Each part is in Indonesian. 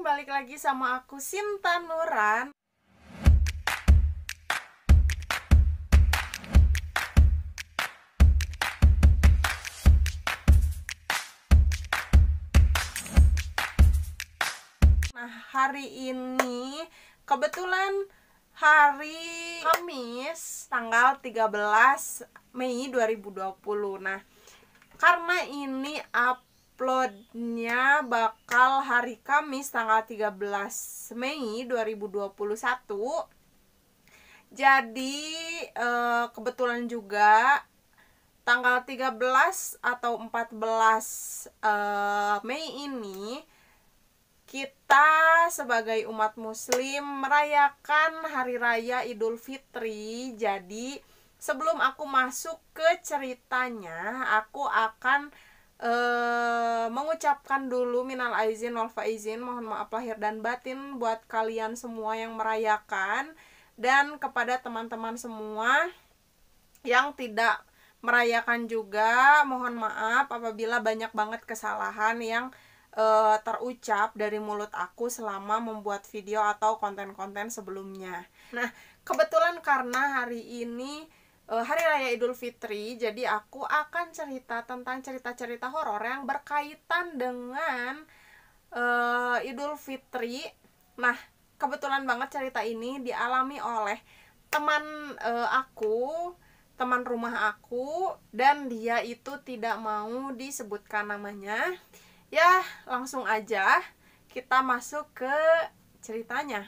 balik lagi sama aku Sinta Nuran. Nah, hari ini kebetulan hari Kamis tanggal 13 Mei 2020. Nah, karena ini uploadnya bakal hari Kamis tanggal 13 Mei 2021. Jadi kebetulan juga tanggal 13 atau 14 Mei ini kita sebagai umat muslim merayakan hari raya Idul Fitri. Jadi sebelum aku masuk ke ceritanya, aku akan mengucapkan dulu minal aizin wal faizin, mohon maaf lahir dan batin buat kalian semua yang merayakan, dan kepada teman-teman semua yang tidak merayakan juga, mohon maaf apabila banyak banget kesalahan yang terucap dari mulut aku selama membuat video atau konten-konten sebelumnya. Nah, kebetulan karena hari ini Hari Raya Idul Fitri, jadi aku akan cerita tentang cerita-cerita horor yang berkaitan dengan Idul Fitri. Nah, kebetulan banget cerita ini dialami oleh teman teman rumah aku, dan dia itu tidak mau disebutkan namanya. Ya, langsung aja kita masuk ke ceritanya.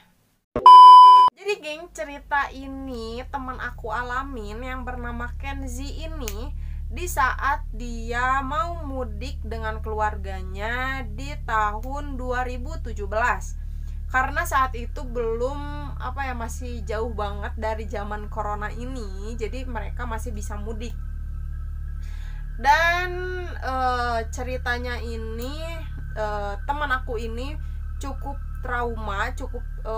Jadi geng, cerita ini teman aku alamin yang bernama Kenzi ini di saat dia mau mudik dengan keluarganya di tahun 2017. Karena saat itu belum masih jauh banget dari zaman corona ini, jadi mereka masih bisa mudik. Dan ceritanya ini teman aku ini cukup trauma,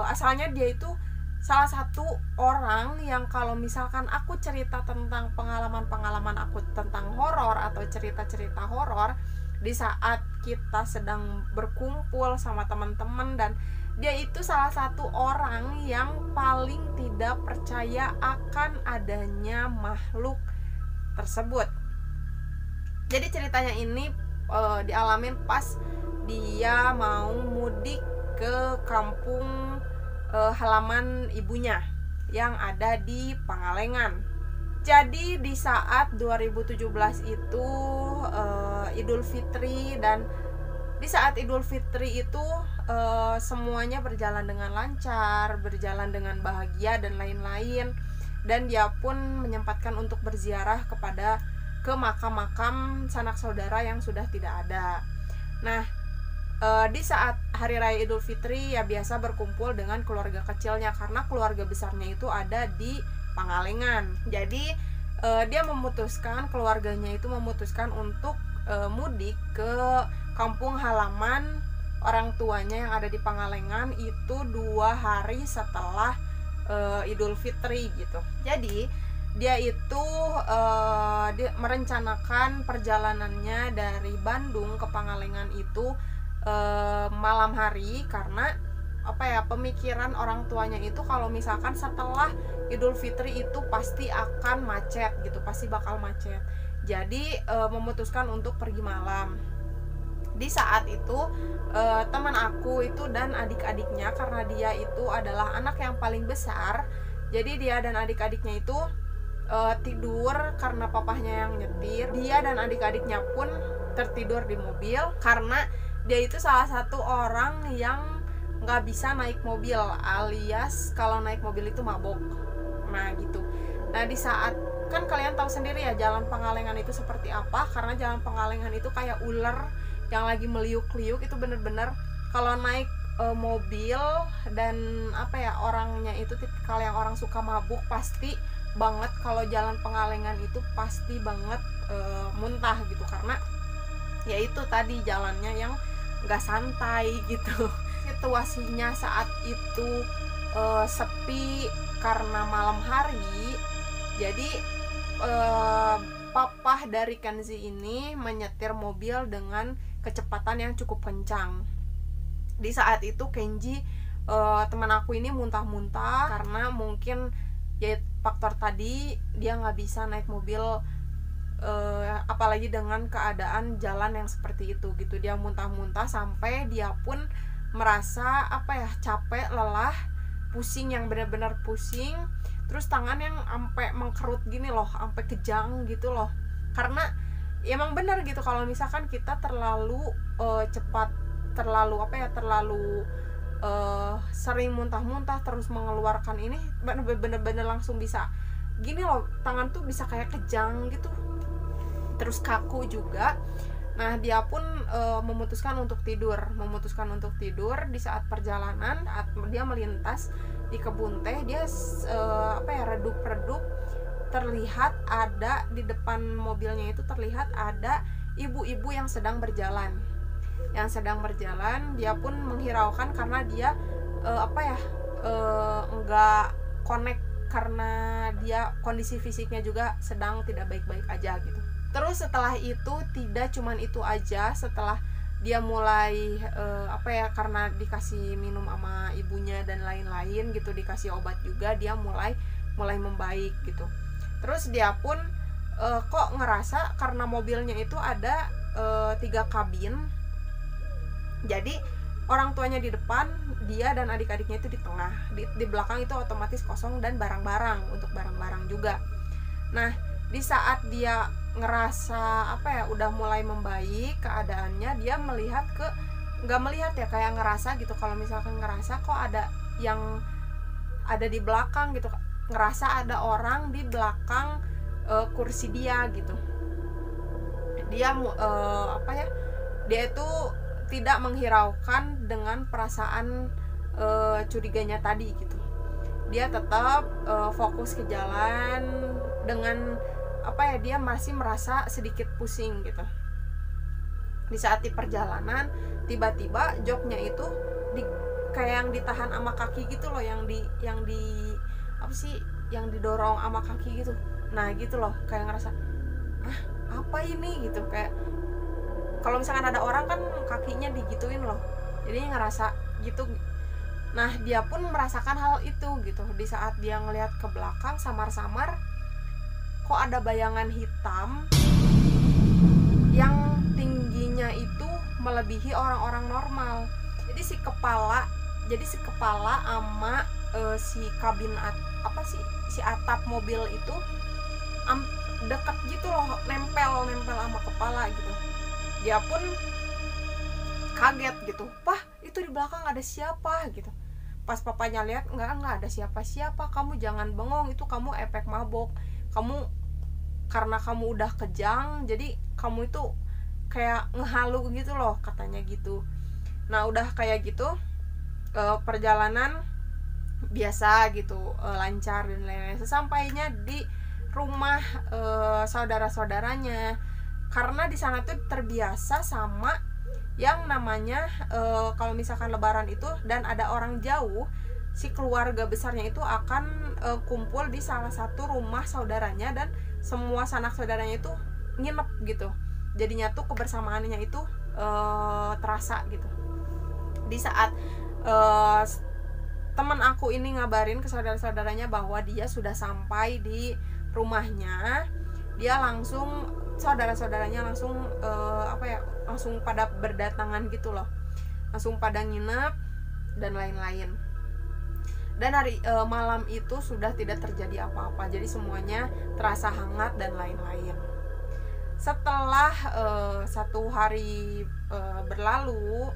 asalnya dia itu salah satu orang yang kalau misalkan aku cerita tentang pengalaman-pengalaman aku tentang horor atau cerita-cerita horor di saat kita sedang berkumpul sama teman-teman, dan dia itu salah satu orang yang paling tidak percaya akan adanya makhluk tersebut. Jadi ceritanya ini dialamin pas dia mau mudik ke kampung halaman ibunya yang ada di Pangalengan. Jadi di saat 2017 itu Idul Fitri, dan di saat Idul Fitri itu semuanya berjalan dengan lancar, berjalan dengan bahagia dan lain-lain. Dan dia pun menyempatkan untuk berziarah ke makam-makam sanak saudara yang sudah tidak ada. Nah, di saat Hari Raya Idul Fitri ya biasa berkumpul dengan keluarga kecilnya, karena keluarga besarnya itu ada di Pangalengan. Jadi keluarganya itu memutuskan untuk mudik ke kampung halaman orang tuanya yang ada di Pangalengan itu 2 hari setelah Idul Fitri gitu. Jadi dia itu merencanakan perjalanannya dari Bandung ke Pangalengan itu malam hari, karena pemikiran orang tuanya itu kalau misalkan setelah Idul Fitri itu pasti akan macet gitu, pasti bakal macet. Jadi memutuskan untuk pergi malam. Di saat itu teman aku itu dan adik-adiknya, karena dia itu adalah anak yang paling besar, jadi dia dan adik-adiknya itu tidur karena papahnya yang nyetir. Dia dan adik-adiknya pun tertidur di mobil karena dia itu salah satu orang yang nggak bisa naik mobil, alias kalau naik mobil itu mabok. Nah gitu. Nah di saat, kan kalian tahu sendiri ya jalan Pangalengan itu seperti apa, karena jalan Pangalengan itu kayak ular yang lagi meliuk-liuk. Itu bener-bener kalau naik mobil dan orangnya itu tipikal yang orang suka mabuk, pasti banget kalau jalan Pangalengan itu pasti banget muntah gitu, karena ya itu tadi jalannya yang nggak santai gitu. Situasinya saat itu sepi karena malam hari. Jadi papah dari Kenzi ini menyetir mobil dengan kecepatan yang cukup kencang. Di saat itu Kenji, teman aku ini muntah-muntah karena mungkin ya faktor tadi dia nggak bisa naik mobil, apalagi dengan keadaan jalan yang seperti itu gitu. Dia muntah-muntah sampai dia pun merasa capek, lelah, pusing, yang benar-benar pusing, terus tangan yang sampai mengkerut gini loh, sampai kejang gitu loh. Karena emang benar gitu, kalau misalkan kita terlalu cepat, terlalu sering muntah-muntah, terus mengeluarkan ini, bener-bener langsung bisa gini loh, tangan tuh bisa kayak kejang gitu, terus kaku juga. Nah dia pun memutuskan untuk tidur di saat perjalanan. Saat dia melintas di kebun teh, dia redup-redup, terlihat ada di depan mobilnya itu, terlihat ada ibu-ibu yang sedang berjalan. Dia pun menghiraukan karena dia nggak connect, karena dia kondisi fisiknya juga sedang tidak baik-baik aja gitu. Terus setelah itu tidak cuman itu aja, setelah dia mulai karena dikasih minum sama ibunya dan lain-lain gitu, dikasih obat juga, dia mulai membaik gitu. Terus dia pun kok ngerasa karena mobilnya itu ada 3 kabin, jadi orang tuanya di depan, dia dan adik-adiknya itu di tengah, di belakang itu otomatis kosong dan barang-barang, untuk barang-barang juga. Nah di saat dia ngerasa udah mulai membaik keadaannya, dia kayak ngerasa gitu, kalau misalkan ngerasa kok ada yang ada di belakang gitu, ngerasa ada orang di belakang kursi dia gitu. Dia dia itu tidak menghiraukan dengan perasaan curiganya tadi gitu. Dia tetap fokus ke jalan dengan dia masih merasa sedikit pusing gitu. Di saat di perjalanan, tiba-tiba joknya itu kayak yang ditahan sama kaki gitu loh, yang didorong sama kaki gitu. Nah gitu loh, kayak ngerasa apa ini gitu, kayak kalau misalkan ada orang kan kakinya digituin loh, jadi ngerasa gitu. Nah dia pun merasakan hal itu gitu. Di saat dia ngelihat ke belakang, samar-samar kok ada bayangan hitam yang tingginya itu melebihi orang-orang normal. Jadi si kepala sama si kabin si atap mobil itu dekat gitu loh, nempel sama kepala gitu. Dia pun kaget gitu, "Pah, itu di belakang ada siapa?" gitu. Pas papanya lihat, enggak ada siapa-siapa, kamu jangan bengong, itu kamu efek mabok. Karena kamu udah kejang, jadi kamu itu kayak ngehalu gitu loh, katanya gitu. Nah udah kayak gitu, perjalanan biasa gitu, lancar dan lain-lain. Sesampainya di rumah saudara-saudaranya, karena di sana tuh terbiasa sama yang namanya kalau misalkan lebaran itu dan ada orang jauh, si keluarga besarnya itu akan kumpul di salah satu rumah saudaranya, dan semua sanak saudaranya itu nginep gitu. Jadinya tuh kebersamaannya itu terasa gitu. Di saat teman aku ini ngabarin ke saudara-saudaranya bahwa dia sudah sampai di rumahnya, dia langsung, saudara-saudaranya langsung langsung pada berdatangan gitu loh, langsung pada nginep dan lain-lain. Dan hari malam itu sudah tidak terjadi apa-apa, jadi semuanya terasa hangat dan lain-lain. Setelah 1 hari berlalu,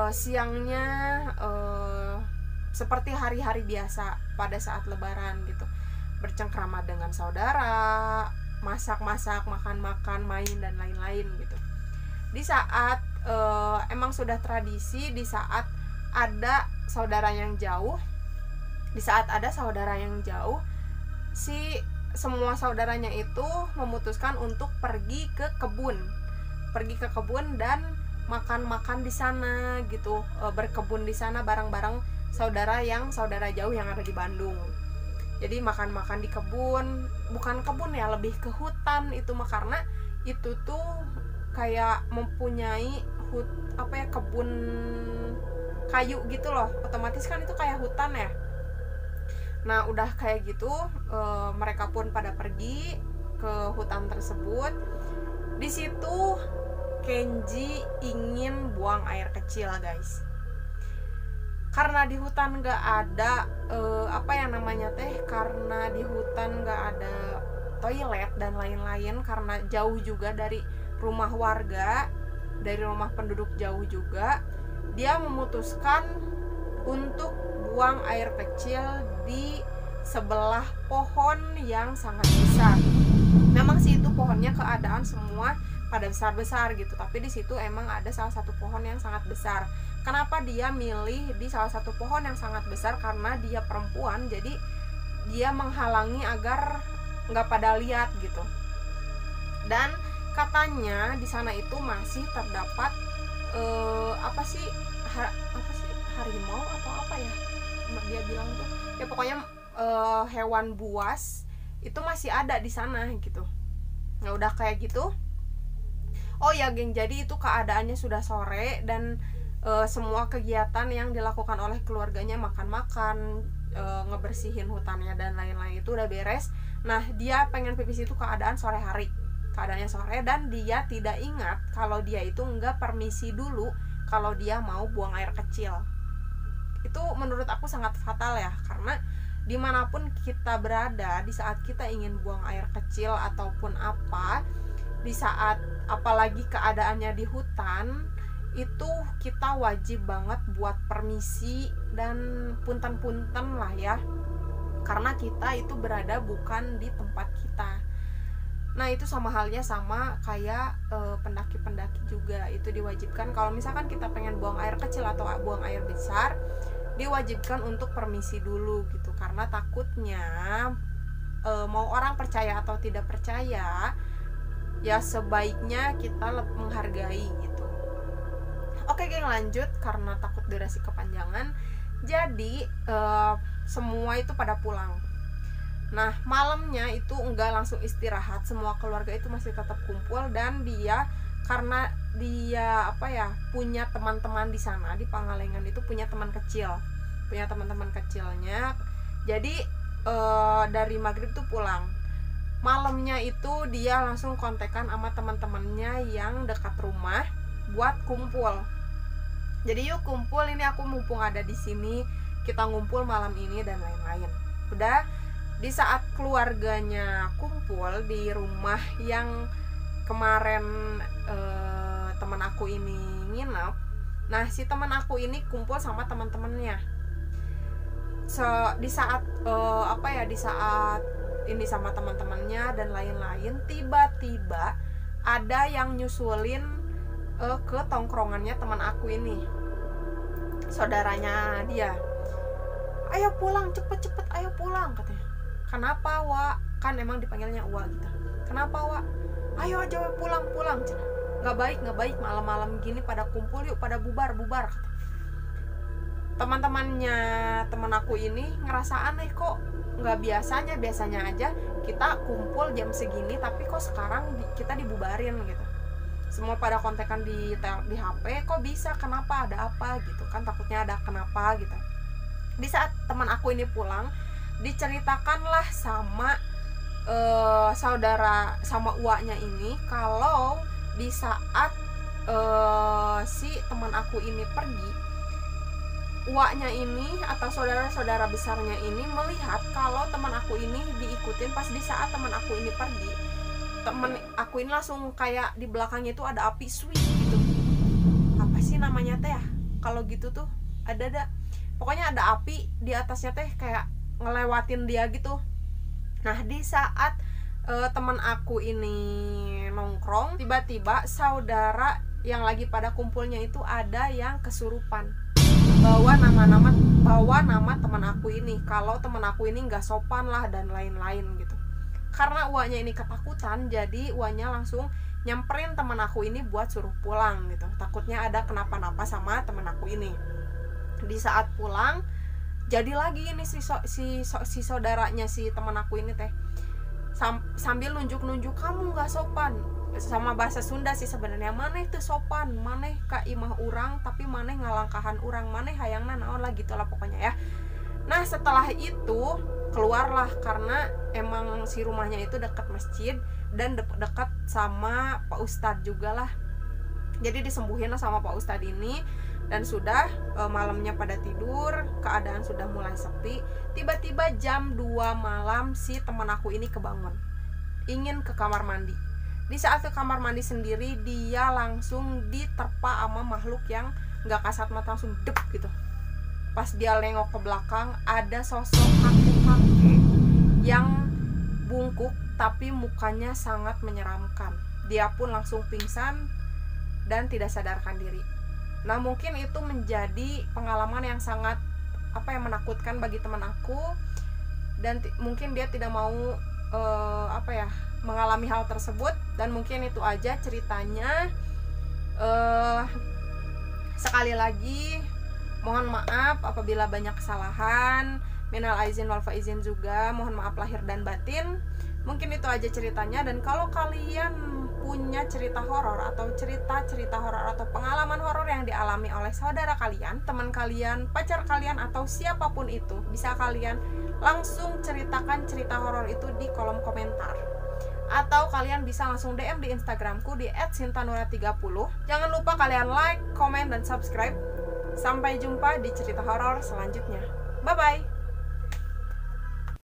siangnya seperti hari-hari biasa pada saat lebaran gitu, bercengkrama dengan saudara, masak-masak, makan-makan, main dan lain-lain gitu. Di saat emang sudah tradisi, di saat ada saudara yang jauh, semua saudaranya itu memutuskan untuk pergi ke kebun dan makan-makan di sana gitu, berkebun di sana bareng-bareng saudara jauh yang ada di Bandung. Jadi makan-makan di kebun, bukan kebun ya, lebih ke hutan itu mah, karena itu tuh kayak mempunyai kebun kayu gitu loh, otomatis kan itu kayak hutan ya. Nah udah kayak gitu mereka pun pada pergi ke hutan tersebut. Di situ Kenji ingin buang air kecil guys, karena di hutan nggak ada karena di hutan nggak ada toilet dan lain-lain, karena jauh juga dari rumah warga, dari rumah penduduk jauh juga, dia memutuskan untuk buang air kecil di sebelah pohon yang sangat besar. Memang sih itu pohonnya keadaan semua pada besar-besar gitu, tapi di situ emang ada salah satu pohon yang sangat besar. Kenapa dia milih di salah satu pohon yang sangat besar? Karena dia perempuan, jadi dia menghalangi agar nggak pada lihat gitu. Dan katanya di sana itu masih terdapat harimau atau apa ya dia bilang tuh ya, pokoknya hewan buas itu masih ada di sana gitu. Nah udah kayak gitu, oh ya geng, jadi itu keadaannya sudah sore dan semua kegiatan yang dilakukan oleh keluarganya, makan-makan, ngebersihin hutannya dan lain-lain itu udah beres. Nah dia pengen pipis itu keadaan sore hari, keadaannya sore, dan dia tidak ingat kalau dia itu nggak permisi dulu kalau dia mau buang air kecil. Itu menurut aku sangat fatal ya, karena dimanapun kita berada, di saat kita ingin buang air kecil ataupun apa, di saat apalagi keadaannya di hutan, itu kita wajib banget buat permisi dan punten-punten lah ya, karena kita itu berada bukan di tempat kita. Nah itu sama halnya sama kayak pendaki-pendaki juga, itu diwajibkan kalau misalkan kita pengen buang air kecil atau buang air besar, diwajibkan untuk permisi dulu gitu, karena takutnya mau orang percaya atau tidak percaya ya sebaiknya kita menghargai gitu. Oke geng, lanjut karena takut durasi kepanjangan. Jadi semua itu pada pulang. Nah malamnya itu enggak langsung istirahat, semua keluarga itu masih tetap kumpul, dan dia karena dia punya teman-teman di sana di Pangalengan itu, punya teman teman-teman kecilnya. Jadi dari maghrib tuh pulang. Malamnya itu dia langsung kontekan sama teman-temannya yang dekat rumah buat kumpul. Jadi yuk kumpul, ini aku mumpung ada di sini, kita ngumpul malam ini dan lain-lain. Udah, di saat keluarganya kumpul di rumah yang kemarin teman aku ini nginep, nah si teman aku ini kumpul sama teman-temannya. Di saat di saat ini sama teman-temannya dan lain-lain, tiba-tiba ada yang nyusulin ke tongkrongannya teman aku ini, saudaranya dia. Ayo pulang, cepet-cepet, ayo pulang katanya. Kenapa Wak? Kan emang dipanggilnya Wak gitu. Kenapa Wak? Ayo aja pulang. Nggak baik malam-malam gini pada kumpul, yuk pada bubar kata. Teman-temannya teman aku ini ngerasa aneh, kok nggak biasanya aja kita kumpul jam segini, tapi kok sekarang kita dibubarin gitu. Semua pada kontekan di HP, kok bisa, kenapa, ada apa gitu kan, takutnya ada kenapa gitu. Di saat teman aku ini pulang, diceritakanlah sama saudara sama uaknya ini kalau di saat si teman aku ini pergi, uaknya ini atau saudara-saudara besarnya ini melihat kalau teman aku ini diikutin. Pas di saat teman aku ini pergi, teman aku ini langsung kayak di belakangnya itu ada api swing gitu. Apa sih namanya teh ya kalau gitu tuh, ada pokoknya ada api di atasnya teh kayak ngelewatin dia gitu. Nah di saat teman aku ini nongkrong, tiba-tiba saudara yang lagi pada kumpulnya itu ada yang kesurupan, bawa nama teman aku ini, kalau teman aku ini nggak sopan lah dan lain-lain gitu. Karena uaknya ini ketakutan, jadi uaknya langsung nyamperin teman aku ini buat suruh pulang gitu, takutnya ada kenapa-napa sama teman aku ini. Di saat pulang, jadi lagi ini si saudaranya si teman aku ini teh sambil nunjuk-nunjuk, kamu nggak sopan, sama bahasa Sunda sih sebenarnya, maneh teu sopan, maneh ka imah urang tapi maneh ngalangkahan urang, maneh hayangna naon lah gitulah pokoknya ya. Nah setelah itu keluarlah, karena emang si rumahnya itu dekat masjid dan dekat sama Pak Ustadz juga lah, jadi disembuhin lah sama Pak Ustadz ini. Dan sudah malamnya pada tidur, keadaan sudah mulai sepi. Tiba-tiba jam 2 malam si teman aku ini kebangun, ingin ke kamar mandi. Di saat ke kamar mandi sendiri, dia langsung diterpa sama makhluk yang gak kasat mata, langsung dep gitu. Pas dia nengok ke belakang, ada sosok kakek-kakek yang bungkuk tapi mukanya sangat menyeramkan. Dia pun langsung pingsan dan tidak sadarkan diri. Nah mungkin itu menjadi pengalaman yang sangat menakutkan bagi teman aku, dan mungkin dia tidak mau mengalami hal tersebut. Dan mungkin itu aja ceritanya. Sekali lagi mohon maaf apabila banyak kesalahan, minal aizin wal faizin juga, mohon maaf lahir dan batin. Mungkin itu aja ceritanya. Dan kalau kalian punya cerita horor atau cerita horor atau pengalaman horor yang dialami oleh saudara kalian, teman kalian, pacar kalian, atau siapapun itu, bisa kalian langsung ceritakan cerita horor itu di kolom komentar, atau kalian bisa langsung DM di Instagramku di @sintanura30. Jangan lupa kalian like, comment, dan subscribe. Sampai jumpa di cerita horor selanjutnya. Bye bye.